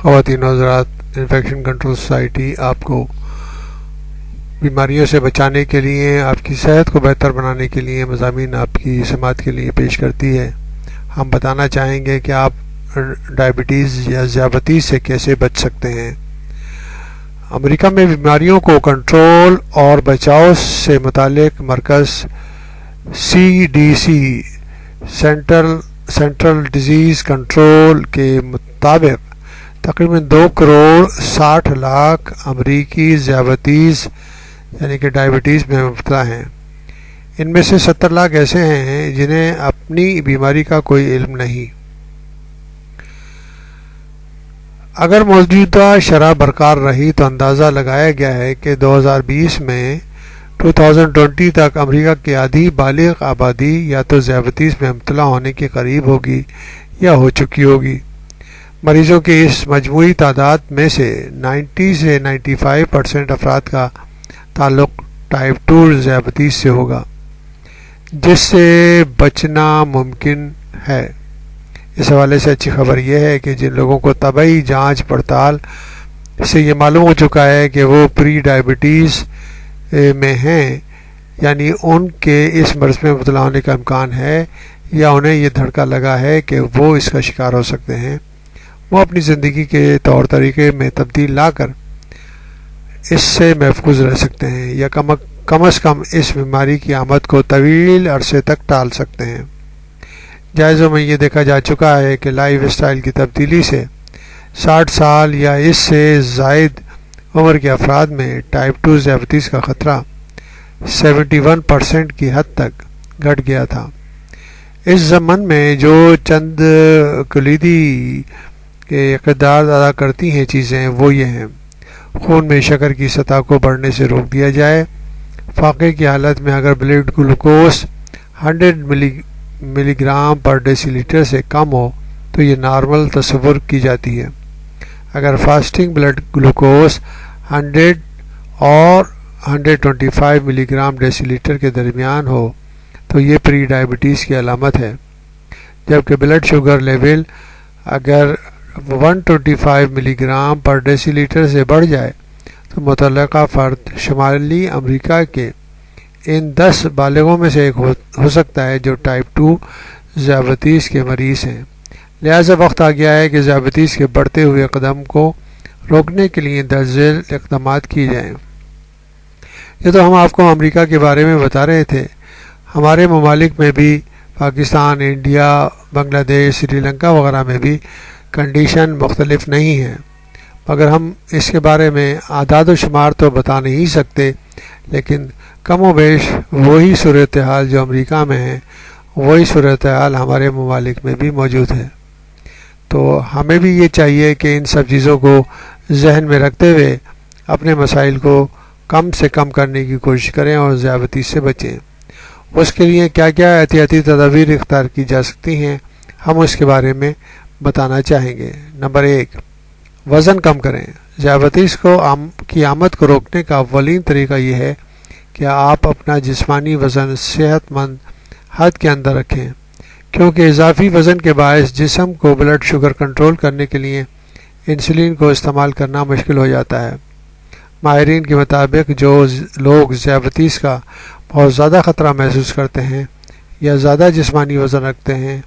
خواتین و حضرات، انفیکشن کنٹرول سوسائٹی آپ کو بیماریوں سے بچانے کے لیے، آپ کی صحت کو بہتر بنانے کے لیے مضامین آپ کی سماعت کے لیے پیش کرتی ہے۔ ہم بتانا چاہیں گے کہ آپ ڈائبٹیز یا ذیابیطس سے کیسے بچ سکتے ہیں۔ امریکہ میں بیماریوں کو کنٹرول اور بچاؤ سے متعلق مرکز CDC سینٹرل ڈیزیز کنٹرول کے مطابق تقریباً 2.60 کروڑ امریکی ذیابیطس یعنی کہ ڈائبٹیز میں مبتلا ہیں۔ ان میں سے 70 لاکھ ایسے ہیں جنہیں اپنی بیماری کا کوئی علم نہیں۔ اگر موجودہ شرح برقرار رہی تو اندازہ لگایا گیا ہے کہ 2020 میں 2020 تک امریکہ کی آدھی بالغ آبادی یا تو ذیابیطس میں مبتلا ہونے کے قریب ہوگی یا ہو چکی ہوگی۔ مریضوں کی اس مجموعی تعداد میں سے 90 سے 95% افراد کا تعلق ٹائپ 2 ذیابیطس سے ہوگا، جس سے بچنا ممکن ہے۔ اس حوالے سے اچھی خبر یہ ہے کہ جن لوگوں کو طبی جانچ پڑتال سے یہ معلوم ہو چکا ہے کہ وہ پری ڈائبٹیز میں ہیں، یعنی ان کے اس مرض میں مبتلا ہونے کا امکان ہے یا انہیں یہ دھڑکا لگا ہے کہ وہ اس کا شکار ہو سکتے ہیں، وہ اپنی زندگی کے طور طریقے میں تبدیل لا کر اس سے محفوظ رہ سکتے ہیں یا کم از کم اس بیماری کی آمد کو طویل عرصے تک ٹال سکتے ہیں۔ جائزوں میں یہ دیکھا جا چکا ہے کہ لائف اسٹائل کی تبدیلی سے 60 سال یا اس سے زائد عمر کے افراد میں ٹائپ 2 ذیابیطس کا خطرہ 71% کی حد تک گھٹ گیا تھا۔ اس ضمن میں جو چند کلیدی کردار ادا کرتی ہیں چیزیں وہ یہ ہیں: خون میں شکر کی سطح کو بڑھنے سے روک دیا جائے۔ فاقے کی حالت میں اگر بلڈ گلوکوز 100 ملی گرام پر ڈیسی لیٹر سے کم ہو تو یہ نارمل تصور کی جاتی ہے۔ اگر فاسٹنگ بلڈ گلوکوز 100 اور 125 ملی گرام ڈیسی لیٹر کے درمیان ہو تو یہ پری ڈائبٹیز کی علامت ہے، جبکہ بلڈ شوگر لیول اگر 125 ملی گرام پر ڈیسی لیٹر سے بڑھ جائے تو متعلقہ فرد شمالی امریکہ کے ان 10 بالغوں میں سے ایک ہو سکتا ہے جو ٹائپ 2 ذیابیطس کے مریض ہیں۔ لہذا وقت آ گیا ہے کہ ذیابیطس کے بڑھتے ہوئے قدم کو روکنے کے لیے درج ذیل اقدامات کیے جائیں۔ یہ تو ہم آپ کو امریکہ کے بارے میں بتا رہے تھے۔ ہمارے ممالک میں بھی، پاکستان، انڈیا، بنگلہ دیش، سری لنکا وغیرہ میں بھی کنڈیشن مختلف نہیں ہیں، مگر ہم اس کے بارے میں اعداد و شمار تو بتا نہیں سکتے، لیکن کم و بیش وہی صورتحال جو امریکہ میں ہے وہی صورتحال ہمارے ممالک میں بھی موجود ہے۔ تو ہمیں بھی یہ چاہیے کہ ان سب چیزوں کو ذہن میں رکھتے ہوئے اپنے مسائل کو کم سے کم کرنے کی کوشش کریں اور ذیابیطس سے بچیں۔ اس کے لیے کیا کیا احتیاطی تدابیر اختیار کی جا سکتی ہیں ہم اس کے بارے میں بتانا چاہیں گے۔ نمبر 1، وزن کم کریں۔ ذیابیطس کی آمد کو روکنے کا اولین طریقہ یہ ہے کہ آپ اپنا جسمانی وزن صحت مند حد کے اندر رکھیں، کیونکہ اضافی وزن کے باعث جسم کو بلڈ شوگر کنٹرول کرنے کے لیے انسولین کو استعمال کرنا مشکل ہو جاتا ہے۔ ماہرین کے مطابق جو لوگ ذیابیطس کا بہت زیادہ خطرہ محسوس کرتے ہیں یا زیادہ جسمانی وزن رکھتے ہیں،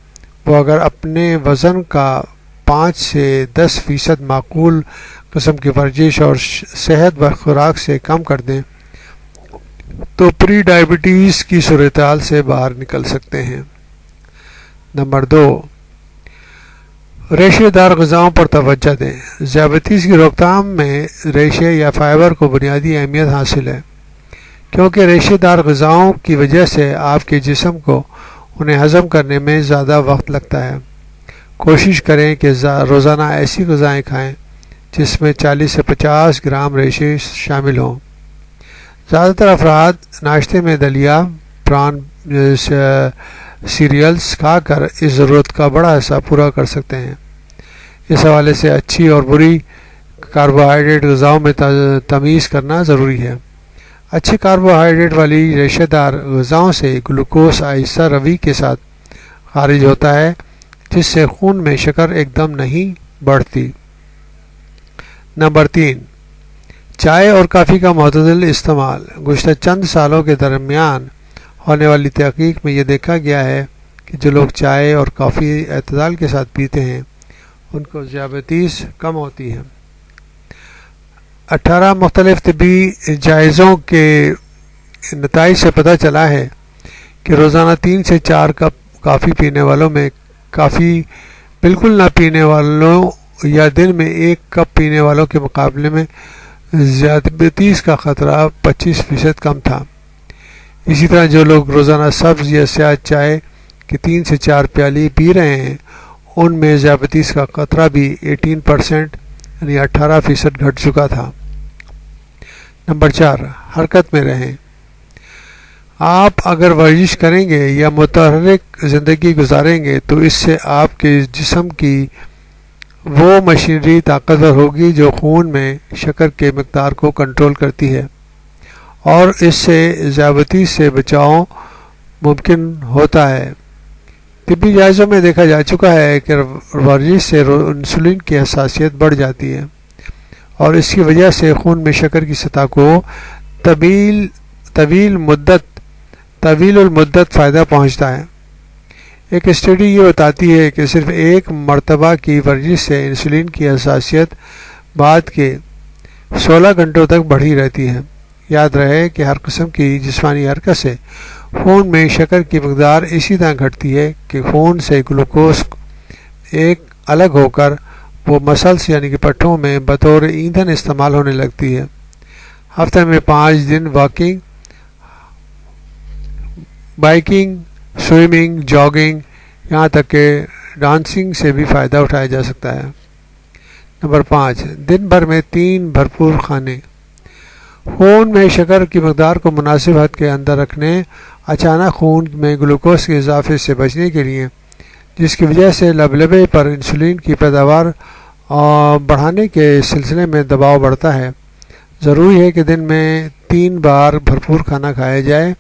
وہ اگر اپنے وزن کا 5 سے 10% معقول قسم کی ورزش اور صحت بخش خوراک سے کم کر دیں تو پری ڈائبٹیز کی صورتحال سے باہر نکل سکتے ہیں۔ نمبر 2، ریشے دار غذاؤں پر توجہ دیں۔ ذیابیطس کی روک تھام میں ریشے یا فائبر کو بنیادی اہمیت حاصل ہے، کیونکہ ریشے دار غذاؤں کی وجہ سے آپ کے جسم کو انہیں ہضم کرنے میں زیادہ وقت لگتا ہے۔ کوشش کریں کہ روزانہ ایسی غذائیں کھائیں جس میں 40 سے 50 گرام ریشے شامل ہوں۔ زیادہ تر افراد ناشتے میں دلیا، پران، سیریلز کھا کر اس ضرورت کا بڑا حصہ پورا کر سکتے ہیں۔ اس حوالے سے اچھی اور بری کاربوہائیڈریٹ غذاؤں میں تمیز کرنا ضروری ہے۔ اچھی کاربوہائیڈریٹ والی ریشے دار غذاؤں سے گلوکوز آہستہ روی کے ساتھ خارج ہوتا ہے، جس سے خون میں شکر ایک دم نہیں بڑھتی۔ نمبر 3، چائے اور کافی کا معتدل استعمال۔ گزشتہ چند سالوں کے درمیان ہونے والی تحقیق میں یہ دیکھا گیا ہے کہ جو لوگ چائے اور کافی اعتدال کے ساتھ پیتے ہیں ان کو ذیابیطس کم ہوتی ہے۔ 18 مختلف طبی جائزوں کے نتائج سے پتہ چلا ہے کہ روزانہ 3 سے 4 کپ کافی پینے والوں میں کافی بالکل نہ پینے والوں یا دن میں 1 کپ پینے والوں کے مقابلے میں ذیابیطس کا خطرہ 25% کم تھا۔ اسی طرح جو لوگ روزانہ سبز یا سیاہ چائے کے 3 سے 4 پیالی پی رہے ہیں ان میں ذیابیطس کا خطرہ بھی 18% یعنی 18% گھٹ چکا تھا۔ نمبر 4، حرکت میں رہیں۔ آپ اگر ورزش کریں گے یا متحرک زندگی گزاریں گے تو اس سے آپ کے جسم کی وہ مشینری طاقتور ہوگی جو خون میں شکر کے مقدار کو کنٹرول کرتی ہے اور اس سے ذیابیطس سے بچاؤ ممکن ہوتا ہے۔ طبی جائزوں میں دیکھا جا چکا ہے کہ ورزش سے انسولین کی حساسیت بڑھ جاتی ہے اور اس کی وجہ سے خون میں شکر کی سطح کو طویل المدت فائدہ پہنچتا ہے۔ ایک اسٹڈی یہ بتاتی ہے کہ صرف 1 مرتبہ کی ورزش سے انسولین کی حساسیت بعد کے 16 گھنٹوں تک بڑھی رہتی ہے۔ یاد رہے کہ ہر قسم کی جسمانی حرکت سے خون میں شکر کی مقدار اسی طرح گھٹتی ہے کہ خون سے گلوکوز ایک الگ ہو کر وہ مسلس یعنی کہ پٹھوں میں بطور ایندھن استعمال ہونے لگتی ہے۔ ہفتے میں 5 دن واکنگ، بائکنگ، سوئمنگ، جاگنگ، یہاں تک کہ ڈانسنگ سے بھی فائدہ اٹھایا جا سکتا ہے۔ نمبر 5، دن بھر میں 3 بھرپور کھانے۔ خون میں شکر کی مقدار کو مناسب حد کے اندر رکھنے، اچانک خون میں گلوکوز کے اضافے سے بچنے کے لیے جس کی وجہ سے لبلبے پر انسولین کی پیداوار بڑھانے کے سلسلے میں دباؤ بڑھتا ہے، ضروری ہے کہ دن میں 3 بار بھرپور کھانا کھایا جائے۔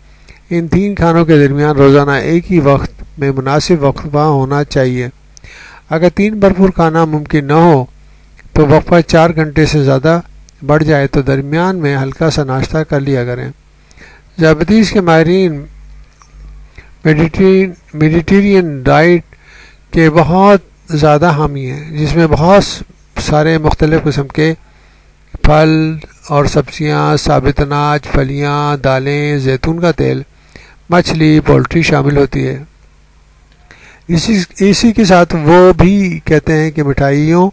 ان 3 کھانوں کے درمیان روزانہ ایک ہی وقت میں مناسب وقفہ ہونا چاہیے۔ اگر 3 بھرپور کھانا ممکن نہ ہو تو وقفہ 4 گھنٹے سے زیادہ بڑھ جائے تو درمیان میں ہلکا سا ناشتہ کر لیا کریں۔ ذیابیطس کے ماہرین میڈیٹرینین ڈائٹ کے بہت زیادہ حامی ہیں جس میں بہت سارے مختلف قسم کے پھل اور سبزیاں، ثابت اناج، پھلیاں، دالیں، زیتون کا تیل، مچھلی، پولٹری شامل ہوتی ہے۔ اسی کے ساتھ وہ بھی کہتے ہیں کہ مٹھائیوں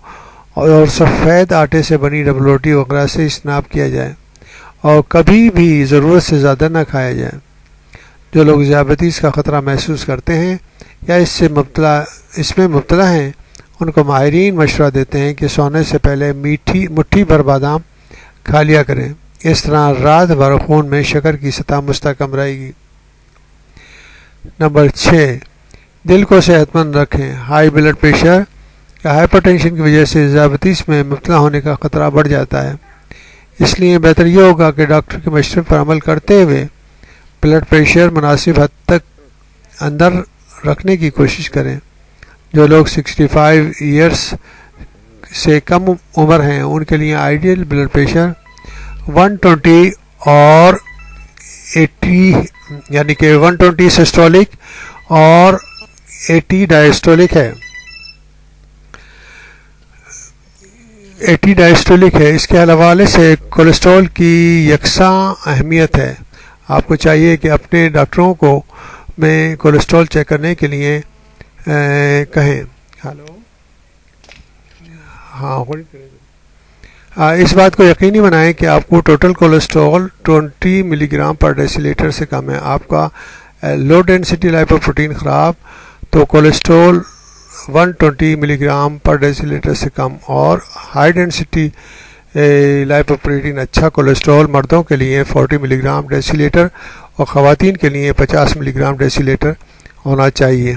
اور سفید آٹے سے بنی ڈبل روٹی وغیرہ سے اجتناب کیا جائے اور کبھی بھی ضرورت سے زیادہ نہ کھایا جائے۔ جو لوگ ذیابیطس کا خطرہ محسوس کرتے ہیں یا اس میں مبتلا ہیں ان کو ماہرین مشورہ دیتے ہیں کہ سونے سے پہلے مٹھی بھر بادام کھا لیا کریں، اس طرح رات بھر خون میں شکر کی سطح مستحکم رہے گی۔ نمبر 6، دل کو صحت مند رکھیں۔ ہائی بلڈ پریشر یا ہائپر ٹینشن کی وجہ سے ذیابیطس میں مبتلا ہونے کا خطرہ بڑھ جاتا ہے، اس لیے بہتر یہ ہوگا کہ ڈاکٹر کے مشورے پر عمل کرتے ہوئے بلڈ پریشر مناسب حد تک اندر رکھنے کی کوشش کریں۔ جو لوگ 65 ایئرس سے کم عمر ہیں ان کے لیے آئیڈیل بلڈ پریشر 120 اور 80 یعنی کہ 120 سسٹولک اور 80 ڈائسٹولک ہے۔ 80 ڈائسٹولک ہے۔ اس کے حوالے سے کولیسٹرول کی یکساں اہمیت ہے۔ آپ کو چاہیے کہ اپنے ڈاکٹروں کو میں کولیسٹرول چیک کرنے کے لیے کہیں۔ اس بات کو یقینی بنائیں کہ آپ کو ٹوٹل کولیسٹرول 20 ملی گرام پر ڈیسی لیٹر سے کم ہے۔ آپ کا لو ڈینسٹی لائپوپروٹین خراب تو کولیسٹرول 120 ملی گرام پر ڈیسی لیٹر سے کم، اور ہائی ڈینسٹی لائپوپروٹین اچھا کولیسٹرول مردوں کے لیے 40 ملی گرام ڈیسی لیٹر اور خواتین کے لیے 50 ملی گرام ڈیسی لیٹر ہونا چاہیے۔